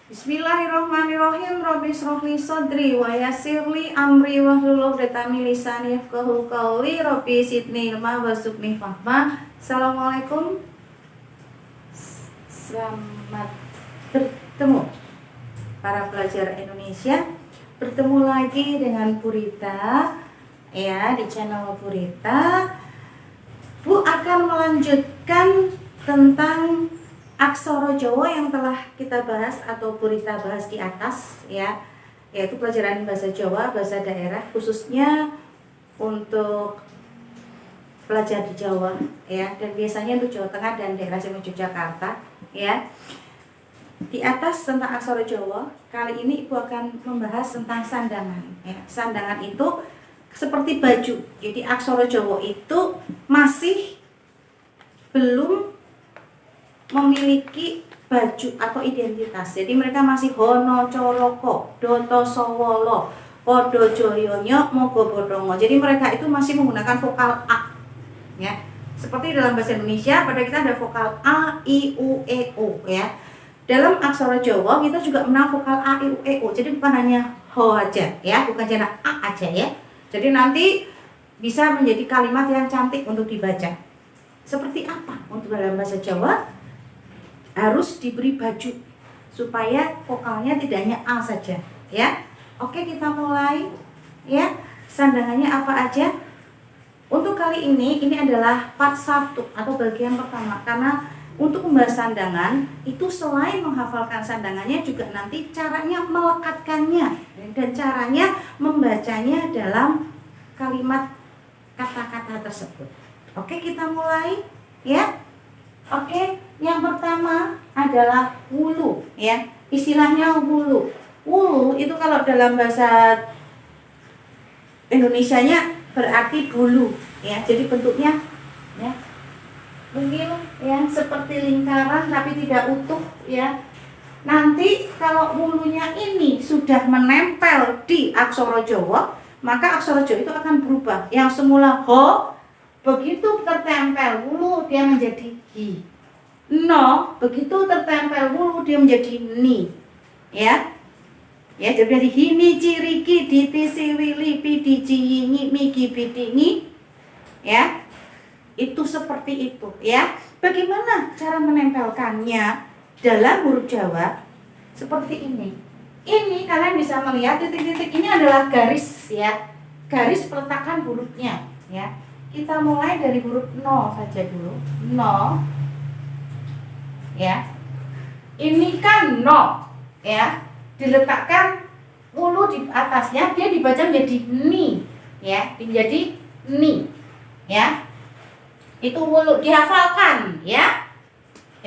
Bismillahirrahmanirrahim. Rabbi shrahli sadri wa yassirli amri wahlul 'uqdatam min lisani yafqahu qawli. Rabbi zidni ilma warzuqni fahma. Assalamualaikum. Selamat bertemu para pelajar Indonesia. Bertemu lagi dengan Purita ya di channel Purita. Bu akan melanjutkan tentang aksara Jawa yang telah kita bahas atau Purita bahas di atas ya, yaitu pelajaran bahasa Jawa, bahasa daerah khususnya untuk pelajar di Jawa ya, dan biasanya untuk Jawa Tengah dan daerah istimewa Yogyakarta ya. Di atas tentang aksara Jawa, kali ini Ibu akan membahas tentang sandangan ya. Sandangan itu seperti baju. Jadi aksara Jawa itu masih belum memiliki baju atau identitas. Jadi mereka masih hono coloko, doto sowolo, podo joyonyo, mogo bodongo. Jadi mereka itu masih menggunakan vokal A ya. Seperti dalam bahasa Indonesia pada kita ada vokal A, I, U, E, O ya. Dalam aksara Jawa kita juga mengenal vokal A, I, U, E, O. Jadi bukan hanya ho aja ya, bukan hanya A aja ya. Jadi nanti bisa menjadi kalimat yang cantik untuk dibaca. Seperti apa untuk dalam bahasa Jawa? Harus diberi baju supaya vokalnya tidak hanya A saja ya. Oke, kita mulai ya. Sandangannya apa aja? Untuk kali ini adalah part 1 atau bagian pertama, karena untuk membahas sandangan itu selain menghafalkan sandangannya juga nanti caranya melekatkannya dan caranya membacanya dalam kalimat kata-kata tersebut. Oke, kita mulai ya. Oke, yang pertama adalah wulu ya. Istilahnya wulu. Wulu itu kalau dalam bahasa Indonesianya berarti bulu ya. Jadi bentuknya ya mungkin ya seperti lingkaran tapi tidak utuh ya. Nanti kalau wulunya ini sudah menempel di aksara Jawa, maka aksara Jawa itu akan berubah. Yang semula ho, begitu tertempel wulu dia menjadi hi. No, begitu tertempel wulu dia menjadi ni. Ya. Ya, jadi dari hini ciriki diti siwili pidi ciyingi migi bidingi. Ya. Itu seperti itu ya. Bagaimana cara menempelkannya dalam huruf Jawa? Seperti ini. Ini kalian bisa melihat titik-titik ini adalah garis ya. Garis peletakan hurufnya ya. Kita mulai dari huruf no saja dulu. No. Ya. Ini kan no ya. Diletakkan wulu di atasnya, dia dibaca menjadi ni ya, menjadi ni ya. Itu wulu dihafalkan ya.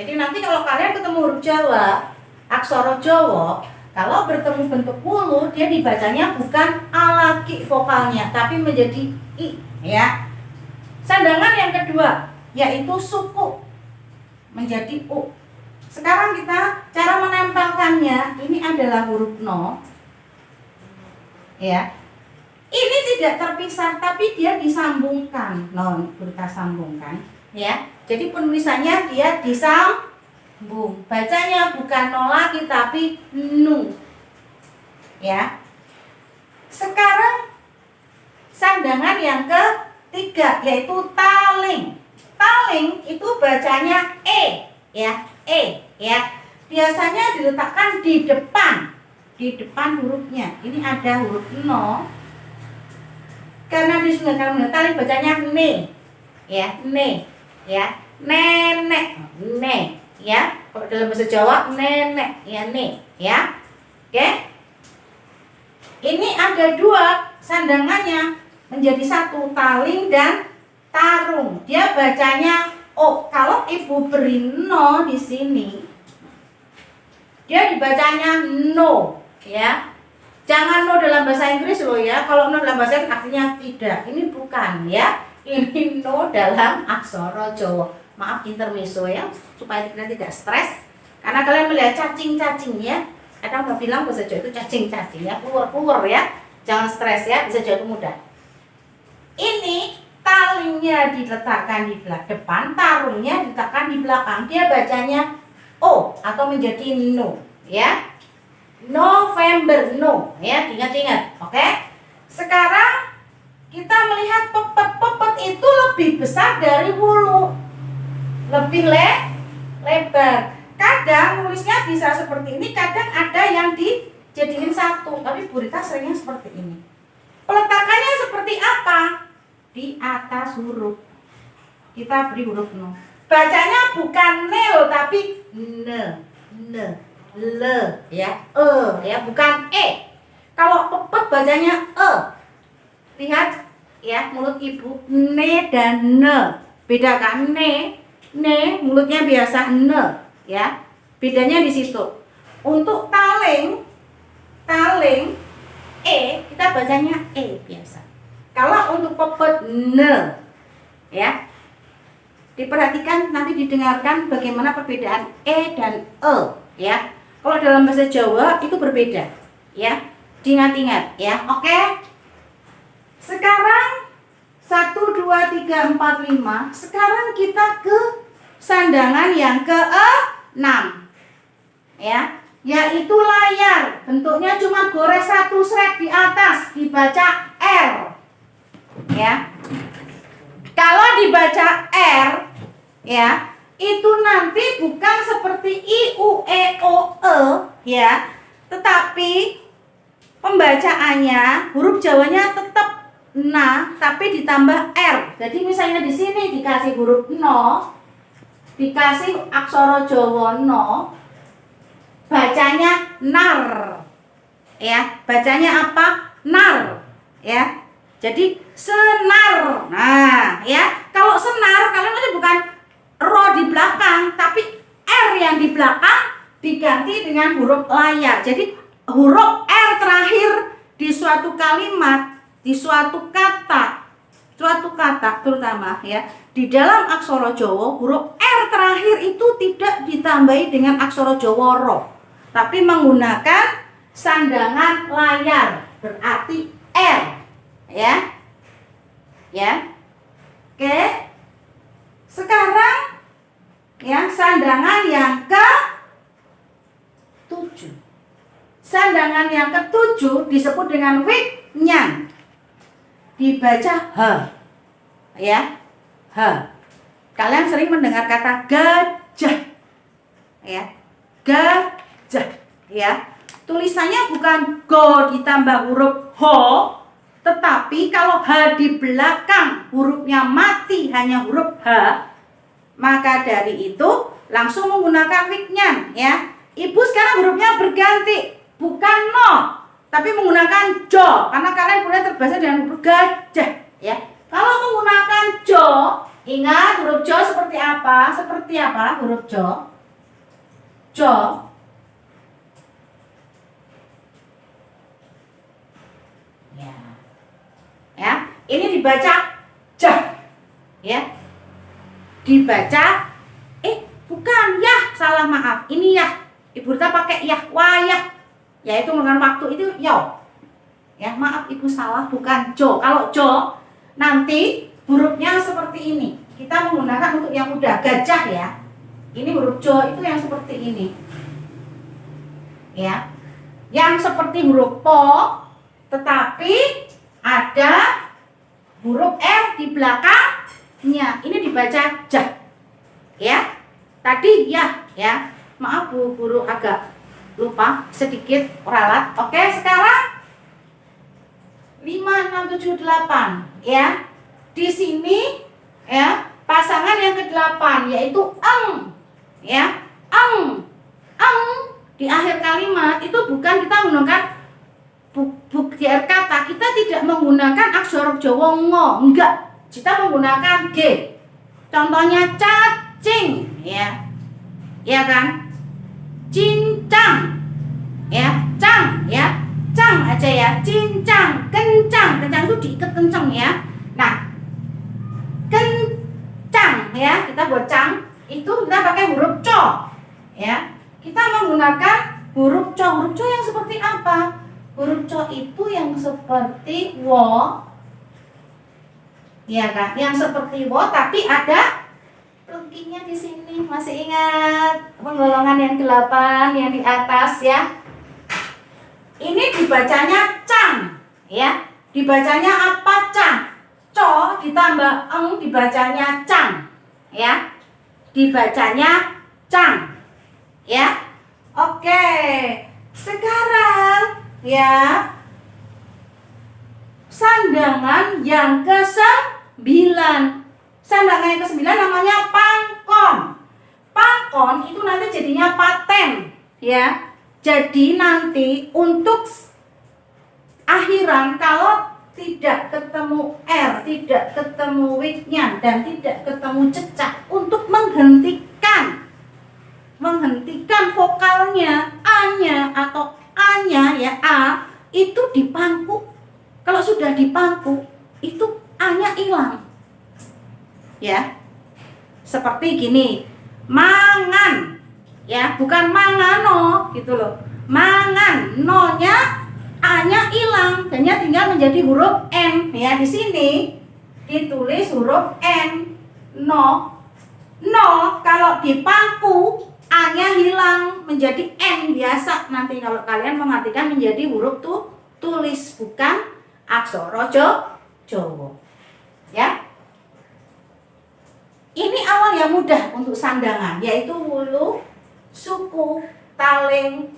Jadi nanti kalau kalian ketemu huruf Jawa, aksara Jawa, kalau bertemu bentuk wulu, dia dibacanya bukan a lagi vokalnya, tapi menjadi i ya. Sandangan yang kedua yaitu suku menjadi u. Sekarang kita cara menempelkannya, ini adalah huruf no ya. Ini tidak terpisah tapi dia disambungkan. No, kita sambungkan ya. Jadi penulisannya dia disambung. Bacanya bukan no lagi tapi nu. Ya. Sekarang sandangan yang ketiga yaitu taling. Taling itu bacanya e ya. E ya. Biasanya diletakkan di depan hurufnya. Ini ada huruf no. Karena disebutkan taling bacanya ne ya, ne ya, nenek, ne ya. Kalau dalam bahasa Jawa nenek ya, ne ya. Oke. Ini ada dua sandangannya menjadi satu, taling dan tarung. Dia bacanya o. Kalau ibu beri no di sini, dia dibacanya no ya. Jangan no dalam bahasa Inggris loh ya. Kalau no dalam bahasa Inggris artinya tidak. Ini bukan ya. Ini no dalam aksara Jawa. Maaf intermezzo ya, supaya kita tidak stres. Karena kalian melihat cacing-cacing ya. Kadang orang bilang bahasa Jawa itu cacing-cacing ya, keluar-keluar ya. Jangan stres ya, bahasa Jawa itu mudah. Ini talingnya diletakkan di depan, tarungnya diletakkan di belakang. Dia bacanya o atau menjadi no ya. November, no. Ya, ingat-ingat. Oke. Sekarang kita melihat pepet itu lebih besar dari wulu. Lebih lebar. Kadang nulisnya bisa seperti ini, kadang ada yang dijadiin satu. Tapi Bu Rita seringnya seperti ini. Peletakannya seperti apa? Di atas huruf. Kita beri huruf no. Bacanya bukan ne loh, tapi ne, le, ya, ya, bukan e. Kalau pepet bacanya e. Lihat ya, mulut ibu ne dan ne. Beda kan? Ne mulutnya biasa ne, ya. Bedanya di situ. Untuk taling e, kita bacanya e biasa. Kalau untuk pepet ne, ya. Diperhatikan, nanti didengarkan bagaimana perbedaan e dan e, ya. Kalau dalam bahasa Jawa itu berbeda, ya. Diingat-ingat, ya. Oke. Sekarang 1 2 3 4 5. Sekarang kita ke sandangan yang ke-6. Ya, yaitu layar. Bentuknya cuma gores satu sret di atas, dibaca R. Ya. Kalau dibaca R, ya, itu nanti bukan seperti I, U, E, O, E, ya, tetapi pembacaannya huruf Jawanya tetap na, tapi ditambah R. Jadi misalnya di sini dikasih huruf no, dikasih aksara Jawa no, bacanya nar, ya, bacanya apa? Nar, ya. Jadi senar. Nah, ya, kalau senar kalian masih bukan ro di belakang, tapi R yang di belakang diganti dengan huruf layar. Jadi huruf R terakhir di suatu kalimat, di suatu kata terutama, ya, di dalam aksara Jawa huruf R terakhir itu tidak ditambahi dengan aksara Jawa ro, tapi menggunakan sandangan layar, berarti R, ya. Oke. Sekarang ya, sandangan yang ke-7. Sandangan yang ke-7 disebut dengan wiknyan. Dibaca H. Ya. H. Kalian sering mendengar kata gajah. Ya. Gajah, ya. Tulisannya bukan go ditambah huruf ho, tetapi kalau H di belakang hurufnya mati, hanya huruf H, maka dari itu langsung menggunakan wiknyan, ya. Ibu sekarang hurufnya berganti, bukan no, tapi menggunakan jo, karena kalian boleh terbiasa dengan huruf gajah, ya. Kalau menggunakan jo, ingat huruf jo seperti apa? Seperti apa huruf jo? Jo. Ya, ini dibaca jah, ya, dibaca bukan yah, salah, maaf, ini yah, Ibu Rita pakai yah, wayah, yaitu menggunakan waktu itu yo, ya, maaf Ibu salah, bukan jo. Kalau jo nanti hurufnya seperti ini, kita menggunakan untuk yang udah gajah, ya. Ini huruf jo itu yang seperti ini, ya, yang seperti huruf po, tetapi ada huruf R di belakangnya. Ini dibaca jah, ya. Tadi ya, ya. Maaf Bu Guru agak lupa sedikit ralat. Oke, sekarang 5 6 7 8, ya. Di sini, ya, pasangan yang ke-8 yaitu eng, ya. Eng di akhir kalimat itu bukan kita menggunakan di akhir kata, kita tidak menggunakan aksara Jawa ngo, enggak, kita menggunakan G. Contohnya cacing, ya, ya kan, cincang, ya, cang, ya, cang aja, ya, cincang, kencang itu diikat kencang, ya. Nah, kencang, ya, kita buat cang itu kita pakai huruf co, ya. Kita menggunakan huruf co. Huruf co yang seperti apa? Huruf co itu yang seperti wo, ya kan? Yang seperti wo, tapi ada plengkingnya di sini. Masih ingat penggolongan yang 8 yang di atas, ya? Ini dibacanya cang, ya. Dibacanya apa? Cang. Co ditambah eng dibacanya cang, ya. Dibacanya cang, ya. Oke. Sekarang, ya, sandangan yang ke-9. Sandangan yang ke-9 namanya pangkon. Pangkon itu nanti jadinya paten, ya. Jadi nanti untuk akhiran kalau tidak ketemu R, tidak ketemu witnya dan tidak ketemu cecak untuk menghentikan vokalnya A-nya atau A-nya, ya, A itu dipangku. Kalau sudah dipangku itu A-nya hilang, ya. Seperti gini, mangan, ya, bukan mangano gitu loh. Mangan, no-nya A-nya hilang, dan tinggal menjadi huruf N, ya. Di sini ditulis huruf N. No. No kalau dipangku A-nya hilang menjadi N biasa. Nanti kalau kalian mengartikan menjadi huruf tulis, bukan aksara Jawa. Ya. Ini awal yang mudah untuk sandangan, yaitu wulu, suku, taling,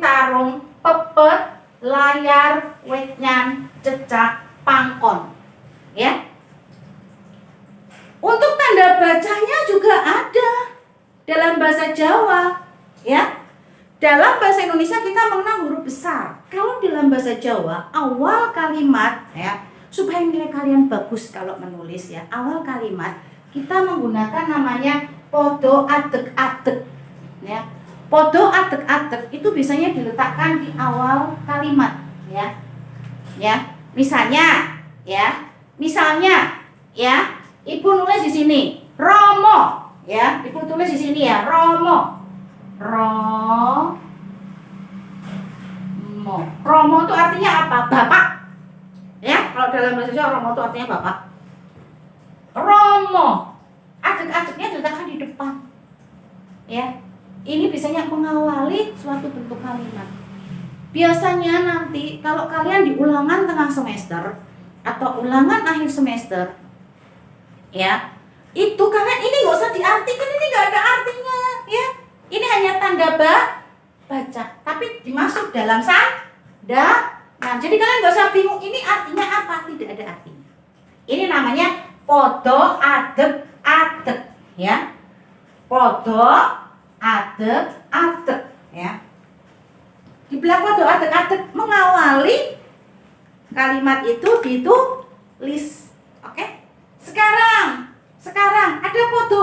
tarung, pepet, layar, wetnyan, cecak, pangkon. Ya. Untuk tanda bacanya juga ada dalam bahasa Jawa, ya. Dalam bahasa Indonesia kita mengenal huruf besar. Kalau dalam bahasa Jawa, awal kalimat, ya, supaya nilai kalian bagus kalau menulis, ya, awal kalimat kita menggunakan namanya podo adeg-adeg, ya. Podo adeg-adeg itu biasanya diletakkan di awal kalimat, ya. Ya, misalnya, ya, Ibu nulis di sini Romo, ya. Ibu tulis di sini, ya, Romo. Romo itu artinya apa? Bapak. Ya, kalau dalam bahasa Jawa Romo itu artinya bapak. Romo. Adeg-adegnya diletakkan di depan. Ya. Ini biasanya mengawali suatu bentuk kalimat. Biasanya nanti kalau kalian di ulangan tengah semester atau ulangan akhir semester, ya, itu kalian ini nggak usah diartikan, ini nggak ada artinya, ya. Ini hanya tanda baca, tapi dimasuk dalam sandangan. Jadi kalian nggak usah bingung ini artinya apa, tidak ada artinya. Ini namanya podo adeg-adeg, ya. Podo adeg-adeg, ya. Di belakang podo adeg-adeg mengawali kalimat itu ditulis. Oke? Sekarang ada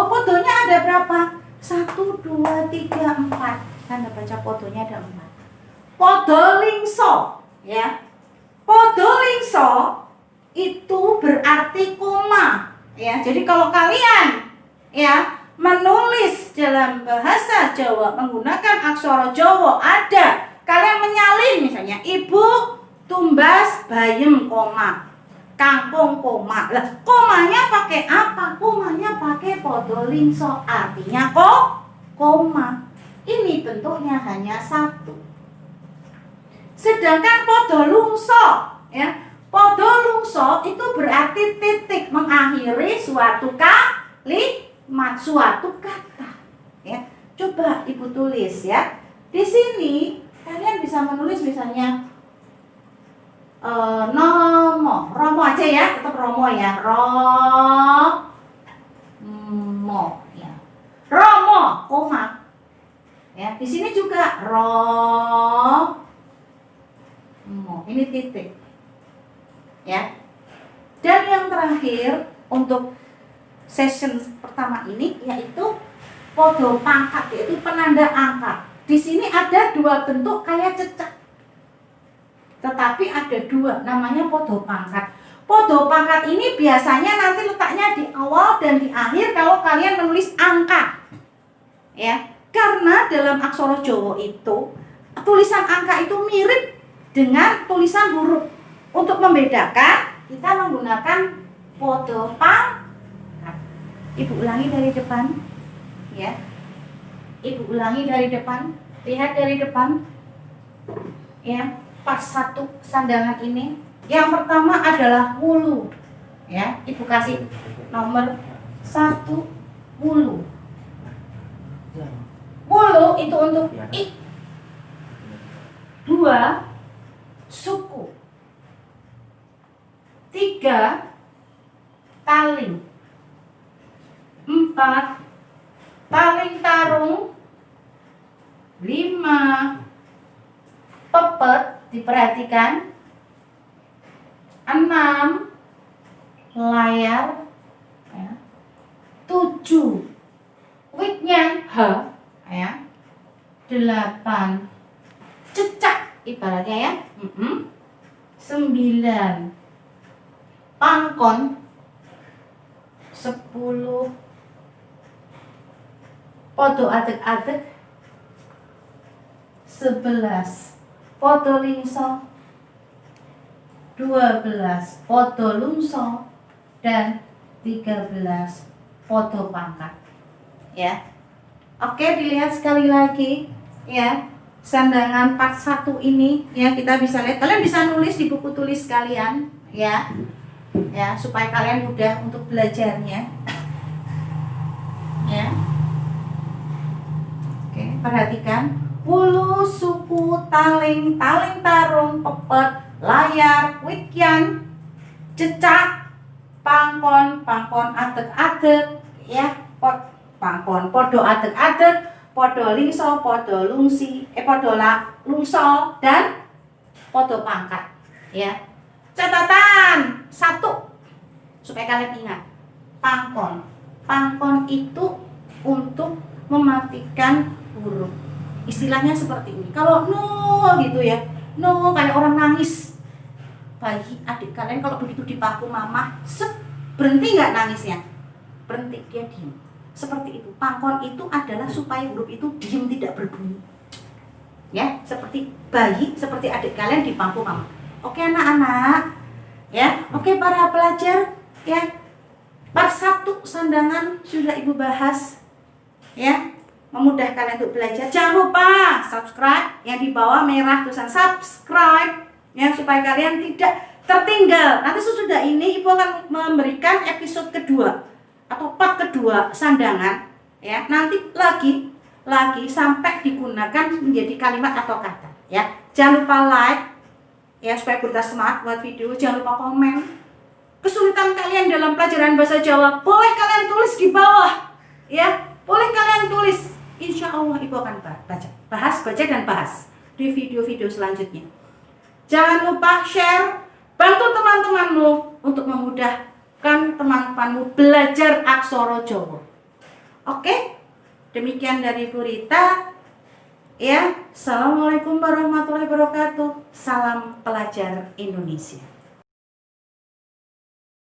podonya ada berapa? 1, 2, 3, 4. Tanda baca podonya ada 4. Podo lingso, ya. Podo lingso itu berarti koma, ya. Jadi kalau kalian, ya, menulis dalam bahasa Jawa menggunakan aksara Jawa ada, kalian menyalin misalnya ibu tumbas bayem koma, kangkung koma. Lah, komanya pakai apa? Komanya pakai podo lingso, artinya koma. Ini bentuknya hanya 1. Sedangkan podo lungso, ya, podo lungso itu berarti titik mengakhiri suatu kalimat, suatu kata, ya. Coba Ibu tulis, ya. Di sini kalian bisa menulis misalnya Romo aja, ya, tetap Romo, ya. Romo, ya. Romo, koma. Ya, di sini juga Romo. Ini titik. Ya. Dan yang terakhir untuk session pertama ini yaitu podo pangkat, yaitu penanda angka. Di sini ada 2 bentuk kayak cecak. Tetapi ada 2, namanya podo pangkat. Podo pangkat ini biasanya nanti letaknya di awal dan di akhir kalau kalian menulis angka. Ya, karena dalam aksara Jawa itu tulisan angka itu mirip dengan tulisan huruf. Untuk membedakan, kita menggunakan podo pangkat. Ibu ulangi dari depan, ya. Ibu ulangi dari depan. Lihat dari depan, ya. part 1 sandangan ini. Yang pertama adalah wulu. Ya, Ibu kasih nomor 1 wulu. Wulu itu untuk I. 2 suku. 3 taling. 4 taling tarung. 5 pepet, diperhatikan. 6 layar, ya. 7 wignya H, ya. 8 cecak ibaratnya ya. 9 pangkon. 10 podo adek-adek. 11 podo lingso. 12 podo lungso. Dan 13 podo pangkat, ya. Oke, dilihat sekali lagi ya, sandangan part 1 ini ya, kita bisa lihat, kalian bisa nulis di buku tulis kalian ya, ya, supaya kalian mudah untuk belajarnya ya. Oke, perhatikan wulu, suku, taling, taling tarung, pepet, layar, wikyan, cecak, pangkon, pangkon adek-adek ya, pangkon, podo adek-adek, podo lingso, podo lungsi, podo lungso, dan podo pangkat ya. Catatan 1 supaya kalian ingat, pangkon. Pangkon itu untuk mematikan huruf. Istilahnya seperti ini. Kalau no gitu ya, no kayak orang nangis. Bayi adik kalian kalau begitu dipaku mama, berhenti nggak nangisnya? Berhenti, dia diem. Seperti itu. Pangkon itu adalah supaya huruf itu diem, tidak berbunyi. Ya, seperti bayi, seperti adik kalian dipangku mama. Oke anak-anak, ya. Oke para pelajar, ya. Part 1 sandangan sudah Ibu bahas, ya. Memudahkan kalian untuk belajar. Jangan lupa subscribe, yang di bawah merah tulisan subscribe, ya, supaya kalian tidak tertinggal. Nanti sesudah ini Ibu akan memberikan episode kedua atau part kedua sandangan, ya. Nanti lagi sampai digunakan menjadi kalimat atau kata, ya. Jangan lupa like, ya, supaya kita semangat buat video. Jangan lupa komen. Kesulitan kalian dalam pelajaran bahasa Jawa boleh kalian tulis di bawah, ya. Boleh kalian tulis. Insya Allah Ibu akan baca dan bahas di video-video selanjutnya. Jangan lupa share, bantu teman-temanmu untuk memudahkan teman-temanmu belajar aksara Jawa. Oke, demikian dari Bu Rita. Ya, Assalamualaikum warahmatullahi wabarakatuh. Salam pelajar Indonesia.